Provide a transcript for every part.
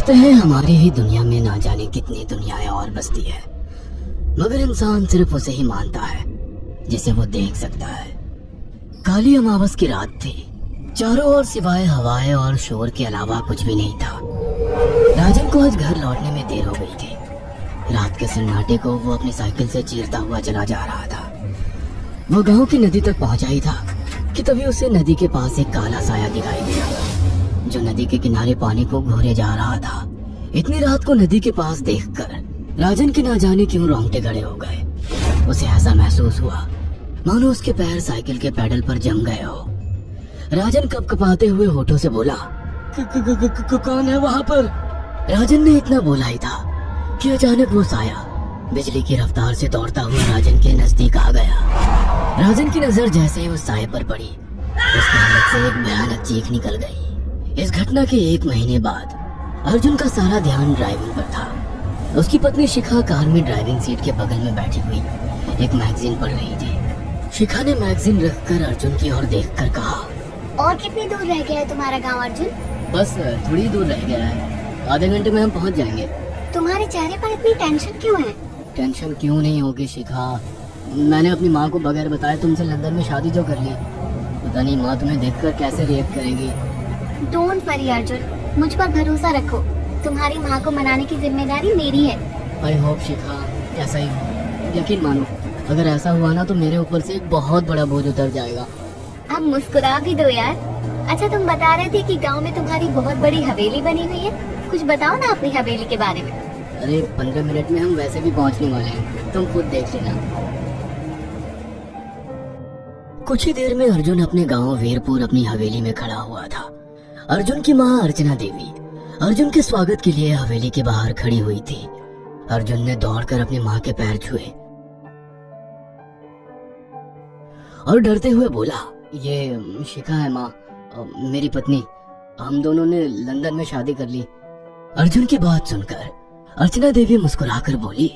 कहते हैं हमारी ही दुनिया में ना जाने कितनी दुनियाएं और बसती है, मगर इंसान सिर्फ उसे ही मानता है जिसे वो देख सकता है। काली अमावस की रात थी। चारों ओर सिवाय हवाएं और शोर के अलावा कुछ भी नहीं था। राजन को आज घर लौटने में देर हो गई थी। रात के सन्नाटे को वो अपनी साइकिल से चीरता हुआ चला जा रहा था। वो गांव की नदी तक पहुंचा ही था कि तभी उसे नदी के पास एक काला साया दिखाई दिया जो नदी के किनारे पानी को घोरे जा रहा था। इतनी रात को नदी के पास देखकर राजन के ना जाने क्यों रोंगटे खड़े हो गए। उसे ऐसा महसूस हुआ मानो उसके पैर साइकिल के पैडल पर जम गए हो। राजन कपकपाते हुए होठों से बोला, कौन है वहाँ पर? राजन ने इतना बोला ही था कि अचानक वो साया बिजली की रफ्तार से दौड़ता हुआ राजन के नजदीक आ गया। राजन की नजर जैसे ही उस साये पर पड़ी, उसके हाथ से एक भयानक चीख निकल गई। इस घटना के 1 महीने बाद अर्जुन का सारा ध्यान ड्राइविंग पर था। उसकी पत्नी शिखा कार में ड्राइविंग सीट के बगल में बैठी हुई एक मैगजीन पढ़ रही थी। शिखा ने मैगजीन रखकर अर्जुन की ओर देखकर कहा, और कितनी दूर रह गया है तुम्हारा गांव अर्जुन? बस थोड़ी दूर रह गया है, आधे घंटे में हम पहुंच जाएंगे। तुम्हारे चेहरे पर इतनी टेंशन क्यों है? टेंशन क्यों नहीं होगी शिखा, मैंने अपनी माँ को बगैर बताए तुमसे लंदन में शादी जो कर ली। पता नहीं माँ तुम्हें देखकर कैसे रिएक्ट करेगी। डोंट वरी अर्जुन, मुझ पर भरोसा रखो। तुम्हारी माँ को मनाने की जिम्मेदारी मेरी है। आई होप शिखा ऐसा ही हो। यकीन मानो अगर ऐसा हुआ ना तो मेरे ऊपर से एक बहुत बड़ा बोझ उतर जाएगा। अब मुस्कुरा भी दो यार। अच्छा, तुम बता रहे थे कि गांव में तुम्हारी बहुत बड़ी हवेली बनी हुई है, कुछ बताओ ना अपनी हवेली के बारे में। अरे 15 मिनट में हम वैसे भी पहुंचने वाले हैं, तुम खुद देख लेना। कुछ ही देर में अर्जुन अपने गांव वीरपुर अपनी हवेली में खड़ा हुआ था। अर्जुन की माँ अर्चना देवी अर्जुन के स्वागत के लिए हवेली के बाहर खड़ी हुई थी। अर्जुन ने दौड़कर अपनी माँ के पैर छुए और डरते हुए बोला, ये शिखा है माँ, मेरी पत्नी। हम दोनों ने लंदन में शादी कर ली। अर्जुन की बात सुनकर अर्चना देवी मुस्कुराकर बोली,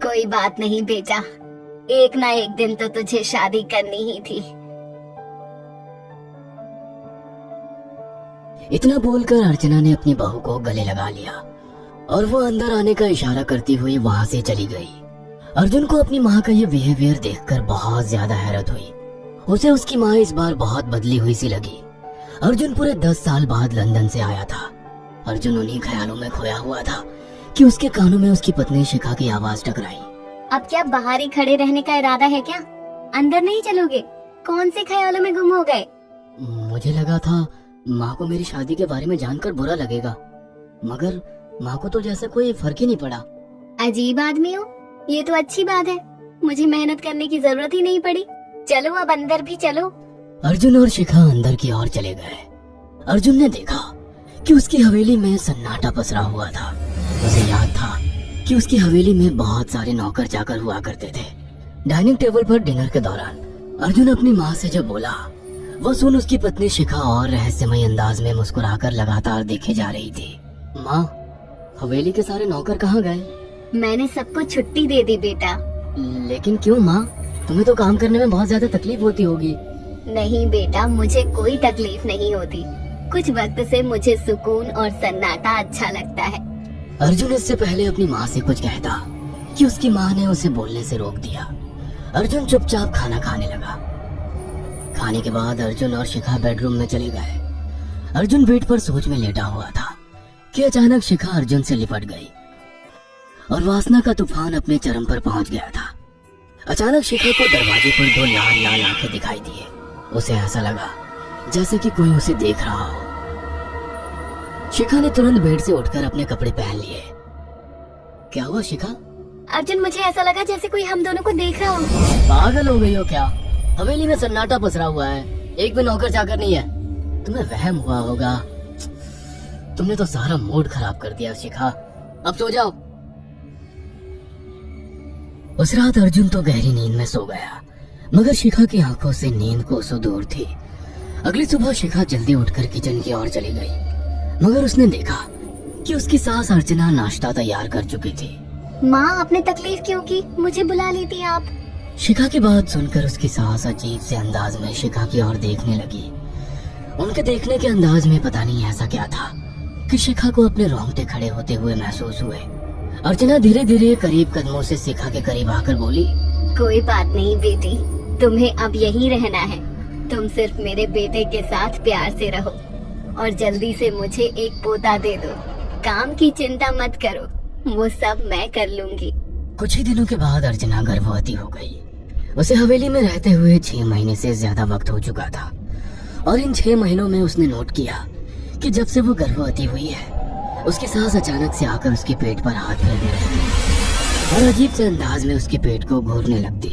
कोई बात नहीं बेटा, एक ना एक दिन तो तुझे शादी करनी ही थी। इतना बोलकर अर्चना ने अपनी बहू को गले लगा लिया और वो अंदर आने का इशारा करती हुई वहां से चली गई। अर्जुन को अपनी माँ का ये बिहेवियर देखकर बहुत ज्यादा हैरत हुई। उसे उसकी माँ इस बार बहुत बदली हुई सी लगी। अर्जुन पूरे 10 साल बाद लंदन से आया था। अर्जुन उन्हीं ख्यालों में खोया हुआ था कि उसके कानों में उसकी पत्नी शिखा की आवाज टकराई। अब क्या बाहर ही खड़े रहने का इरादा है क्या? अंदर नहीं चलोगे? कौन से ख्यालों में गुम हो गए? मुझे लगा था माँ को मेरी शादी के बारे में जानकर बुरा लगेगा, मगर माँ को तो जैसे कोई फर्क ही नहीं पड़ा। अजीब आदमी हो, ये तो अच्छी बात है। मुझे मेहनत करने की जरूरत ही नहीं पड़ी। चलो अब अंदर भी चलो। अर्जुन और शिखा अंदर की ओर चले गए। अर्जुन ने देखा कि उसकी हवेली में सन्नाटा पसरा हुआ था। उसे याद था कि उसकी हवेली में बहुत सारे नौकर चाकर हुआ करते थे। डाइनिंग टेबल पर डिनर के दौरान अर्जुन अपनी माँ से जब बोला, वो सुन उसकी पत्नी शिखा और रहस्यमय अंदाज में मुस्कुराकर लगातार देखे जा रही थी। माँ, हवेली के सारे नौकर कहाँ गए? मैंने सबको छुट्टी दे दी बेटा। लेकिन क्यों माँ, तुम्हें तो काम करने में बहुत ज्यादा तकलीफ होती होगी। नहीं बेटा, मुझे कोई तकलीफ नहीं होती। कुछ वक्त से मुझे सुकून और सन्नाटा अच्छा लगता है। अर्जुन इससे पहले अपनी माँ से कुछ कहता कि उसकी माँ ने उसे बोलने से रोक दिया। अर्जुन चुपचाप खाना खाने लगा। खाने के बाद अर्जुन और शिखा बेडरूम में चले गए। अर्जुन बेड पर सोच में लेटा हुआ था कि अचानक शिखा अर्जुन से लिपट गई और वासना का तूफान अपने चरम पर पहुंच गया था। अचानक शिखा को दरवाजे पर 2 लाल लाल आंखें दिखाई दिए। उसे ऐसा लगा जैसे कि कोई उसे देख रहा हो। शिखा ने तुरंत बेड से उठकर अपने कपड़े पहन लिए। क्या हुआ शिखा? अर्जुन, मुझे ऐसा लगा जैसे कोई हम दोनों को देख रहा हो। पागल हो गई हो क्या? हवेली में सन्नाटा पसरा हुआ है, एक भी नौकर चाकर नहीं है। तुम्हें वहम हुआ होगा। तुमने तो सारा मूड खराब कर दिया शिखा, अब सो जाओ। उस रात अर्जुन तो गहरी नींद में सो गया, मगर शिखा की आंखों से नींद कोसों दूर थी। अगली सुबह शिखा जल्दी उठकर किचन की ओर चली गई, मगर उसने देखा कि उसकी सास अर्चना नाश्ता तैयार कर चुकी थी। माँ, आपने तकलीफ क्यों की? मुझे बुला लेती आप। शिखा की बात सुनकर उसकी सास अजीब से अंदाज में शिखा की ओर देखने लगी। उनके देखने के अंदाज में पता नहीं ऐसा क्या था कि शिखा को अपने रोंगटे खड़े होते हुए महसूस हुए। अर्चना धीरे धीरे करीब कदमों से शिखा के करीब आकर बोली, कोई बात नहीं बेटी, तुम्हें अब यहीं रहना है। तुम सिर्फ मेरे बेटे के साथ प्यार से रहो और जल्दी से मुझे एक पोता दे दो। काम की चिंता मत करो, वो सब मैं कर लूंगी। कुछ ही दिनों के बाद अर्चना गर्भवती हो गई। उसे हवेली में रहते हुए 6 महीने से ज्यादा वक्त हो चुका था और इन 6 महीनों में उसने नोट किया कि जब से वो गर्भवती हुई है उसकी सास अचानक से आकर उसके पेट पर हाथ फेरने लगती और अजीब से अंदाज में उसके पेट को घूरने लगती।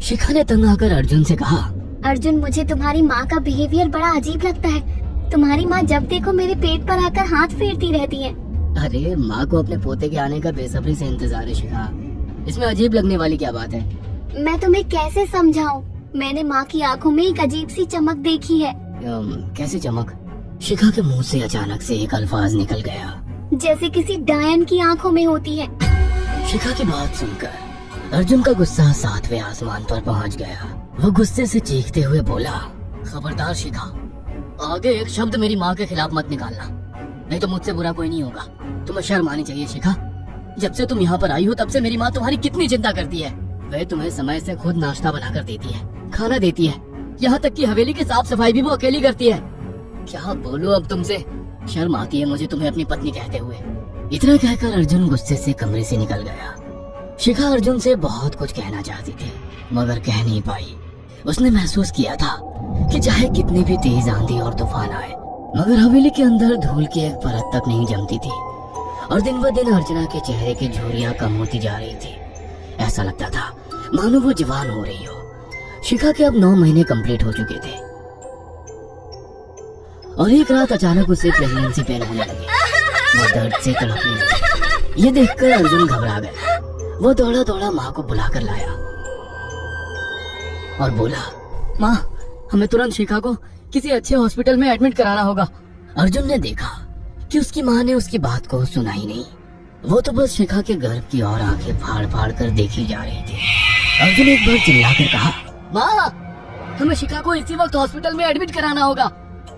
शिखा ने तंग आकर अर्जुन से कहा, अर्जुन, मुझे तुम्हारी माँ का बिहेवियर बड़ा अजीब लगता है। तुम्हारी माँ जब देखो मेरे पेट पर आकर हाथ फेरती रहती है। अरे माँ को अपने पोते के आने का बेसब्री से इंतजार है शिखा, इसमें अजीब लगने वाली क्या बात है? मैं तुम्हें कैसे समझाऊं? मैंने माँ की आंखों में एक अजीब सी चमक देखी है। कैसी चमक? शिखा के मुंह से अचानक से एक अल्फाज निकल गया, जैसे किसी डायन की आंखों में होती है। शिखा की बात सुनकर अर्जुन का गुस्सा 7वें आसमान पर पहुंच गया। वो गुस्से से चीखते हुए बोला, खबरदार शिखा, आगे एक शब्द मेरी माँ के खिलाफ मत निकालना, नहीं तो मुझसे बुरा कोई नहीं होगा। तुम्हें शर्म आनी चाहिए शिखा। जब से तुम यहाँ पर आई हो तब से मेरी माँ तुम्हारी कितनी चिंता करती है। वह तुम्हें समय से खुद नाश्ता बना कर देती है, खाना देती है, यहाँ तक कि हवेली की साफ सफाई भी वो अकेली करती है। क्या बोलूं अब तुमसे, शर्म आती है मुझे तुम्हें अपनी पत्नी कहते हुए। इतना कहकर अर्जुन गुस्से से कमरे से निकल गया। शिखा अर्जुन से बहुत कुछ कहना चाहती थी मगर कह नहीं पाई। उसने महसूस किया था कि चाहे कितनी भी तेज आंधी और तूफान आए मगर हवेली के अंदर धूल की एक परत तक नहीं जमती थी और दिन ब दिन अर्चना के चेहरे की झुर्रियां कम होती जा रही थी। ऐसा लगता था मानो वो जवान हो रही हो। शिखा के अब 9 महीने कंप्लीट हो चुके थे और एक रात अचानक उसे प्रेगनेंसी पेन होने लगी। वो दर्द से तड़पने लगी। ये देखकर अर्जुन घबरा गया। वो दौड़ा दौड़ा माँ को बुलाकर लाया और बोला, माँ, हमें तुरंत शिखा को किसी अच्छे हॉस्पिटल में एडमिट कराना होगा। अर्जुन ने देखा कि उसकी माँ ने उसकी बात को सुना ही नहीं। वो तो बस शिखा के गर्भ की ओर आंखें फाड़ फाड़ कर देखी जा रही थी। अर्जुन एक बार चिल्लाकर कहा, माँ, हमें शिखा को इसी वक्त हॉस्पिटल में एडमिट कराना होगा।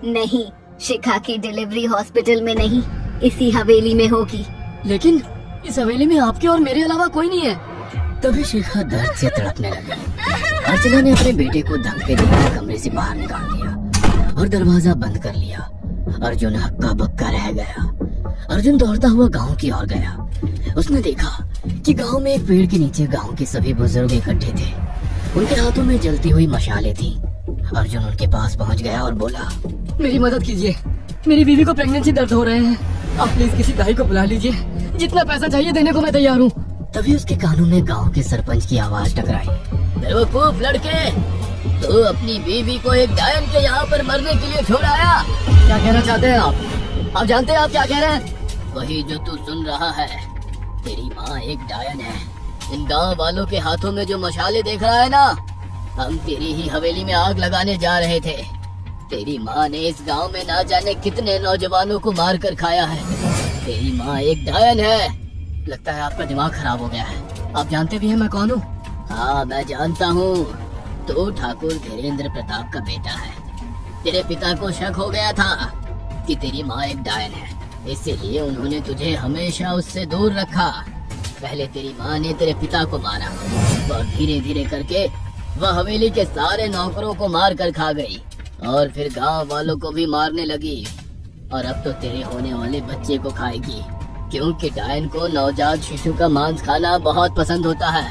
नहीं, शिखा की डिलीवरी हॉस्पिटल में नहीं, इसी हवेली में होगी। लेकिन इस हवेली में आपके और मेरे अलावा कोई नहीं है। तभी शिखा दर्द से तड़पने लगी। अर्चना ने अपने बेटे को धक्के देकर कमरे से बाहर निकाल दिया और दरवाजा बंद कर लिया। अर्जुन हक्का बक्का रह गया। अर्जुन दौड़ता हुआ गांव की ओर गया। उसने देखा कि गांव में एक पेड़ के नीचे गांव के सभी बुजुर्ग इकट्ठे थे। उनके हाथों में जलती हुई मशालें थी। अर्जुन उनके पास पहुंच गया और बोला, मेरी मदद कीजिए, मेरी बीवी को प्रेगनेंसी दर्द हो रहे हैं। आप प्लीज किसी दाई को बुला लीजिए, जितना पैसा चाहिए देने को मैं तैयार हूँ। तभी उसके कानों में गांव के सरपंच की आवाज टकराई, बेवकूफ लड़के, तू अपनी बीवी को एक डायन के यहाँ पर मरने के लिए छोड़ आया। क्या कहना चाहते हैं आप जानते हैं आप क्या कह रहे हैं? वही जो तू सुन रहा है। तेरी माँ एक डायन है। इन गांव वालों के हाथों में जो मशाले देख रहा है ना, हम तेरी ही हवेली में आग लगाने जा रहे थे। तेरी माँ ने इस गांव में ना जाने कितने नौजवानों को मार कर खाया है। तेरी माँ एक डायन है। लगता है आपका दिमाग खराब हो गया है। आप जानते भी हैं मैं कौन हूँ? हाँ, मैं जानता हूँ। तो ठाकुर धीरेन्द्र प्रताप का बेटा है। तेरे पिता को शक हो गया था कि तेरी माँ एक डायन है, इसलिए उन्होंने तुझे हमेशा उससे दूर रखा। पहले तेरी माँ ने तेरे पिता को मारा और धीरे धीरे करके वह हवेली के सारे नौकरों को मार कर खा गई और फिर गांव वालों को भी मारने लगी। और अब तो तेरे होने वाले बच्चे को खाएगी, क्योंकि डायन को नवजात शिशु का मांस खाना बहुत पसंद होता है।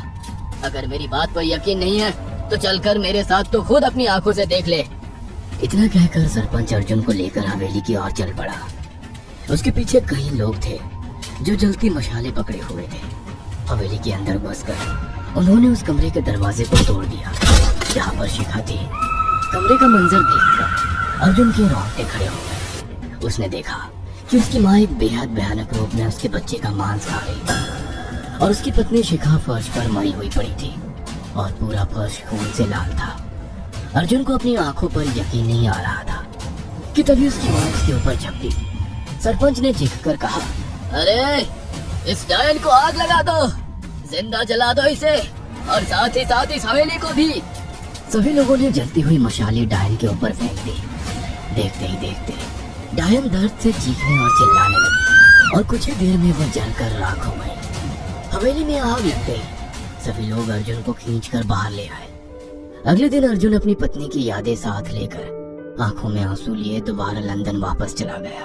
अगर मेरी बात पर यकीन नहीं है तो चलकर मेरे साथ तो खुद अपनी आंखों से देख ले। इतना कहकर सरपंच अर्जुन को लेकर हवेली की ओर चल पड़ा। उसके पीछे कई लोग थे जो जलती मशाले पकड़े हुए थे। हवेली के अंदर घुसकर उन्होंने उस कमरे के दरवाजे को तोड़ दिया जहाँ पर शिखा थी। कमरे का मंजर देखकर अर्जुन के रोंगटे खड़े हो गए। उसने देखा कि उसकी माँ एक बेहद भयानक रूप में उसके बच्चे का मांस खा रही थी और उसकी पत्नी शिखा फर्श पर मरी हुई पड़ी थी और पूरा फर्श खून से लाल था। अर्जुन को अपनी आंखों पर यकीन नहीं आ रहा था कि तभी उसकी माँ उसके ऊपर झपटी। सरपंच ने चीखकर कहा, अरे इस डायन को आग लगा दो, जिंदा जला दो इसे और साथ ही इस हवेली को भी। सभी लोगों ने जलती हुई मशाली डायन के ऊपर फेंक दी। देखते ही देखते डायन दर्द से चीखने और चिल्लाने लगी और कुछ ही देर में वो जलकर राख हो गई। हवेली में आग लगते ही सभी लोग अर्जुन को खींचकर बाहर ले आए। अगले दिन अर्जुन अपनी पत्नी की यादें साथ लेकर आंखों में आंसू लिए दोबारा लंदन वापस चला गया।